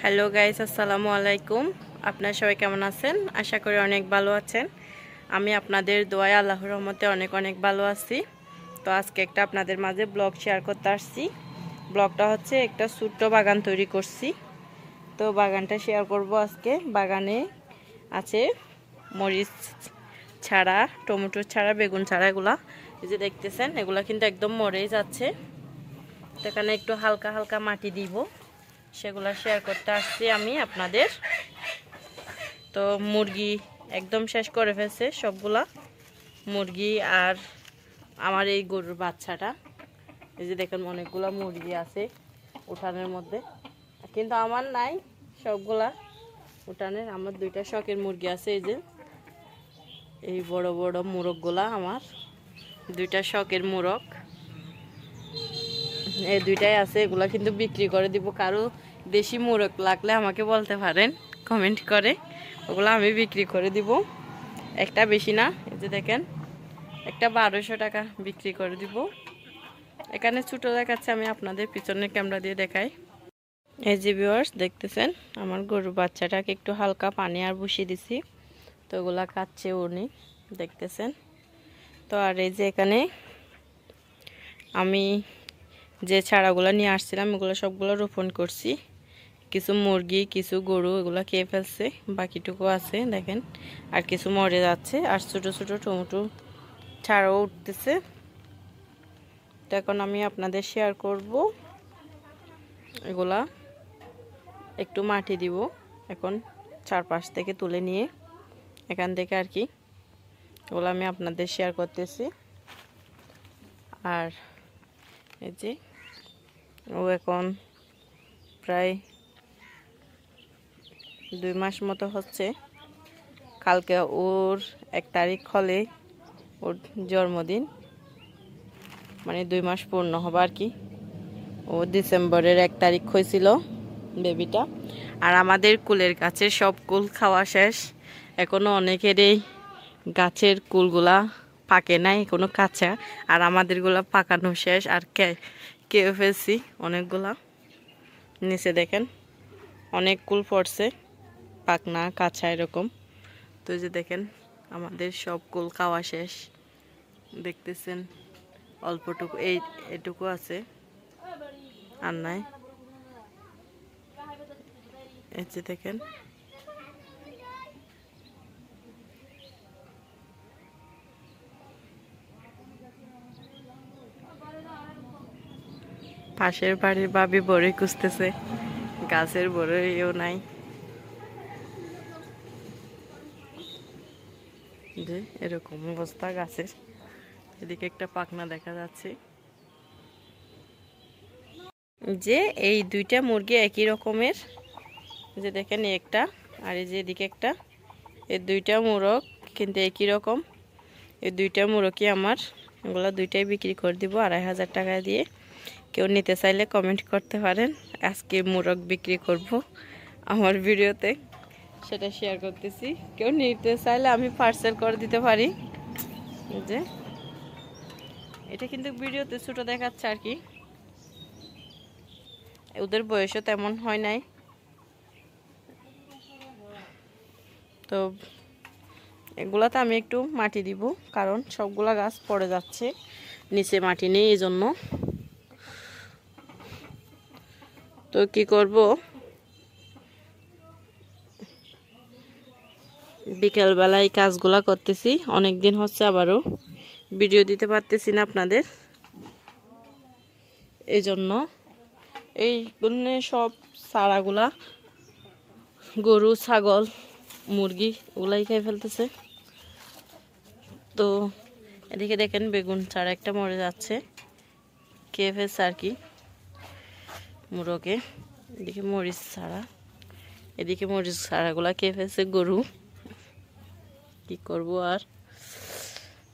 Hello guys, আসসালামু আলাইকুম। আপনারা সবাই কেমন আছেন? আশা করি অনেক ভালো আছেন। আমি আপনাদের দোয়ায় আল্লাহর রহমতে অনেক অনেক ভালো আছি। তো আজকে একটা আপনাদের মাঝে ব্লগ শেয়ার করতে আসছি। ব্লগটা হচ্ছে একটা ছোট্ট বাগান তৈরি করছি। তো বাগানটা শেয়ার করব আজকে। বাগানে আছে মরিচ ছাড়া, টমেটো ছাড়া, বেগুন ছাড়া, এগুলা এই যে দেখতেছেন, এগুলা কিন্তু একদম মরেই যাচ্ছে। তো এখানে একটু হালকা হালকা মাটি দিব, সেগুলো শেয়ার করতে আসছি আমি আপনাদের। তো মুরগি একদম শেষ করে ফেলছে সবগুলা মুরগি, আর আমার এই গরুর বাচ্চাটা। এই যে দেখেন অনেকগুলা মুরগি আছে উঠানের মধ্যে, কিন্তু আমার নাই সবগুলা উঠানের। আমার দুইটা শখের মুরগি আছে, এই যে এই বড় বড় মুরগগুলা আমার দুইটা শখের মুরগ, এই দুইটাই আছে। এগুলা কিন্তু বিক্রি করে দিব। কারো দেশি মুরগ লাগলে আমাকে বলতে পারেন কমেন্ট করে, ওগুলো আমি বিক্রি করে দিব। একটা বেশি না, এই যে দেখেন একটা 1200 টাকা বিক্রি করে দিব। এখানে ছোটো দেখাচ্ছে, আমি আপনাদের পিছনের ক্যামেরা দিয়ে দেখাই। এই যে ভিউয়ার্স দেখতেছেন, আমার গরুর বাচ্চাটাকে একটু হালকা পানি আর বসিয়ে দিছি, তো ওগুলা খাচ্ছে উনি, দেখতেছেন। তো আর এই যে এখানে আমি যে চারাগুলো নিয়ে আসছিলাম, এগুলো সবগুলো রোপণ করছি। কিছু মুরগি, কিছু গরু এগুলো খেয়ে ফেলছে, বাকিটুকু আছে দেখেন। আর কিছু মরে যাচ্ছে, আর ছোটো ছোটো টমেটো চারাও উঠতেছে। তো এখন আমি আপনাদের শেয়ার করব এগুলা। একটু মাটি দিব এখন চারপাশ থেকে তুলে নিয়ে, এখান থেকে আর কি, এগুলো আমি আপনাদের শেয়ার করতেছি। আর এই যে ও এখন প্রায় 2 মাস মতো হচ্ছে। কালকে ওর 1 তারিখ হলে ওর জন্মদিন, মানে 2 মাস পূর্ণ হবে আর কি। ও ডিসেম্বরের 1 তারিখ হয়েছিল বেবিটা। আর আমাদের কুলের গাছের সব কুল খাওয়া শেষ। এখনো অনেকেরই গাছের কুলগুলা পাকে নাই, এখনো কাঁচা। আর আমাদেরগুলা পাকানো শেষ, আর কেউ ফেলছি অনেকগুলা। নিচে দেখেন অনেক কুল পড়ছে, পাকনা কাঁচা এরকম। তো যে দেখেন আমাদের সব কুল খাওয়া শেষ, দেখতেছেন অল্পটুকু এটুকু আছে, আর নাই। এই যে দেখেন পাশের বাড়ির ভাবি বড়ই খুঁজতেছে, গাছের বড়ইও নাই। যে এরকম অবস্থা গাছের। এদিকে একটা পাখনা দেখা যাচ্ছে। যে এই দুইটা মুরগি একই রকমের, যে দেখেন একটা, আর এই যে এদিকে একটা, এই দুইটা মুরগ কিন্তু একই রকম। এই দুইটা মুরগই আমার, এগুলো দুইটাই বিক্রি করে দিব 2500 টাকা দিয়ে। কেউ নিতে চাইলে কমেন্ট করতে পারেন। আজকে মুরগ বিক্রি করব আমার ভিডিওতে, সেটা শেয়ার করতেছি। কেউ নিতে চাইলে আমি পার্সেল করে দিতে পারি। যে এটা কিন্তু ভিডিওতে ছোট দেখাচ্ছে আর কি, ওদের বয়সও তেমন হয় নাই। তো এগুলাতে আমি একটু মাটি দিব, কারণ সবগুলা গাছ পড়ে যাচ্ছে, নিচে মাটি নেই, এই জন্য। তো কি করব, বিকেলবেলা এই কাজগুলা করতেছি। অনেক দিন হচ্ছে, আবারও ভিডিও দিতে পারতেছি না আপনাদের, এই জন্য। এই সব চারাগুলা গরু, ছাগল, মুরগি ওগুলাই খেয়ে ফেলতেছে। তো এদিকে দেখেন বেগুন চারা একটা মরে যাচ্ছে, খেয়ে ফেলছে আর কি মুরগে। এদিকে মরিচ ছাড়া, এদিকে মরিচ ছাড়াগুলা খেয়ে ফেলছে গরু, কি করব আর।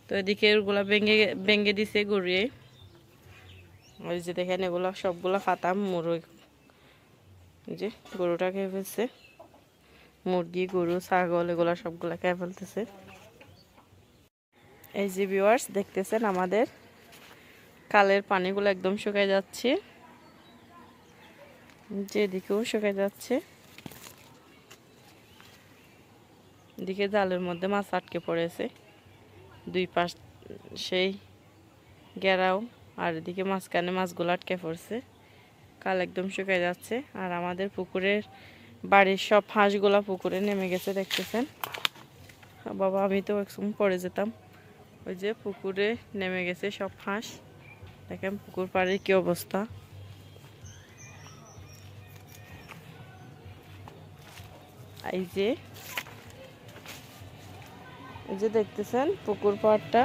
তো এদিকে ওগুলা ভেঙে ভেঙে দিছে গরুয়ে। ওই যে দেখেন এগুলা সবগুলা পাতা মুরগ, যে গরুটা খেয়ে ফেলছে। মুরগি, গরু, ছাগল এগুলা সবগুলা খেয়ে ফেলতেছে। এই যে ভিউয়ার্স দেখতেছেন, আমাদের কালের পানিগুলো একদম শুকিয়ে যাচ্ছে। যেদিকেও শুকায় যাচ্ছে, এদিকে জালের মধ্যে মাছ আটকে পড়েছে, দুই পাশ সেই গেরাও, আর এদিকে মাঝখানে মাছগুলো আটকে পড়ছে, কাল একদম শুকায় যাচ্ছে। আর আমাদের পুকুরের বাড়ির সব হাঁসগুলা পুকুরে নেমে গেছে, দেখতেছেন। বাবা, আমি তো একসময় পড়ে যেতাম। ওই যে পুকুরে নেমে গেছে সব হাঁস, দেখেন পুকুর পাড়ের কি অবস্থা। এই যে দেখতেছেন পুকুর পাড়টা,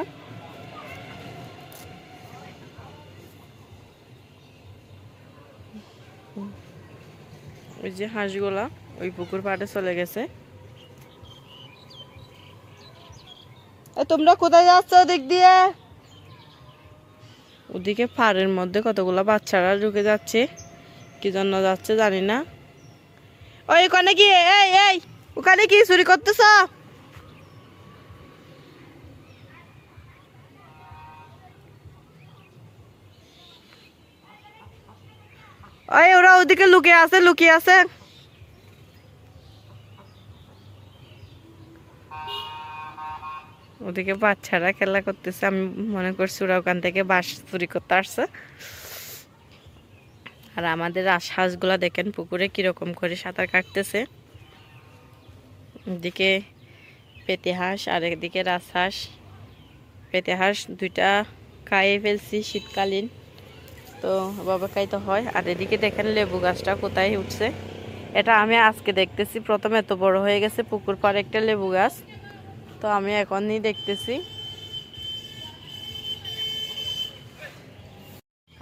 ওই যে হাঁসগুলা ওই পুকুর পাড়ে চলে গেছে। তোমরা কোথায় যাচ্ছ ওদিক দিয়ে? ওদিকে পাড়ের মধ্যে কতগুলা বাচ্চারা ঢুকে যাচ্ছে, কি জন্য যাচ্ছে জানি না। ওই ওখানে কি, এই এই ওখানে কি চুরি করতেছ? ওই ওরা ওদিকে লুকিয়ে আছে, লুকিয়ে আছে। ওদিকে বাচ্চারা খেলা করতেছে, আমি মনে করছি ওরা ওখান থেকে বাঁশ চুরি করতে আসছে। আর আমাদের হাঁসগুলা দেখেন পুকুরে কিরকম করে সাঁতার কাটতেছে। এদিকে পেতে হাঁস আর একদিকে রাজহাঁস। পেতে হাঁস দুইটা খাইয়ে ফেলছি শীতকালীন, তো বাবা খাইতে হয়। আর এদিকে দেখেন লেবু গাছটা কোথায় উঠছে, এটা আমি আজকে দেখতেছি। প্রথমে এত বড় হয়ে গেছে পুকুর পাড়ে একটা লেবু গাছ, তো আমি এখনই দেখতেছি।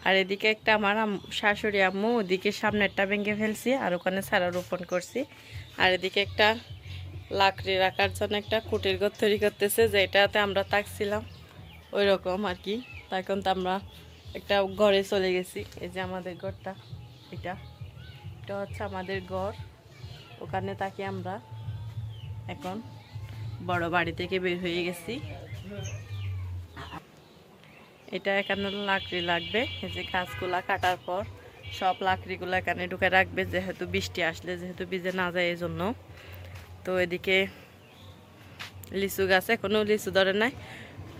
আর এদিকে একটা আমার শাশুড়ি আম্মু ওদিকে সামনেরটা ভেঙে ফেলছি, আর ওখানে চারা রোপণ করছি। আর এদিকে একটা লাকড়ি রাখার জন্য একটা কুটির ঘর তৈরি করতেছে, যেটাতে আমরা থাকছিলাম ওই রকম আর কি। তখন তো আমরা একটা ঘরে চলে গেছি। এই যে আমাদের ঘরটা, এটা হচ্ছে আমাদের ঘর, ওখানে থাকি আমরা। এখন বড় বাড়ি থেকে বের হয়ে গেছি। এটা এখানে লাকড়ি লাগবে, এই যে গাছগুলা কাটার পর সব লাকড়িগুলো এখানে ঢুকে রাখবে, যেহেতু বৃষ্টি আসলে যেহেতু ভিজে না যায় এই জন্য। তো এদিকে লিচু গাছ এখনো লিচু ধরে নাই।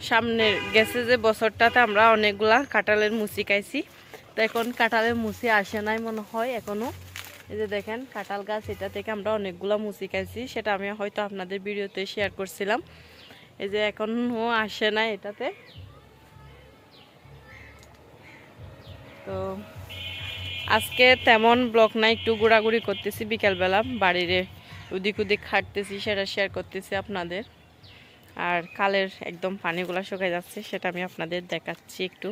সামনের গেছে যে বছরটাতে আমরা অনেকগুলা কাঁঠালের মুচি খাইছি, তো এখন কাঁঠালের মুচি আসে নাই মনে হয় এখনো। এই যে দেখেন কাঁঠাল গাছ, এটা থেকে আমরা অনেকগুলা মুচি খাইছি, সেটা আমি হয়তো আপনাদের ভিডিওতে শেয়ার করছিলাম। এই যে এখনো আসে নাই এটাতে। তো আজকে তেমন ব্লগ নাই, একটু ঘোরাঘুরি করতেছি বিকালবেলা, বাড়ির ওদিক ওদিক হাঁটতেছি, সেটা শেয়ার করতেছি আপনাদের। আর কালের একদম পানিগুলা শুকায় যাচ্ছে, সেটা আমি আপনাদের দেখাচ্ছি একটু।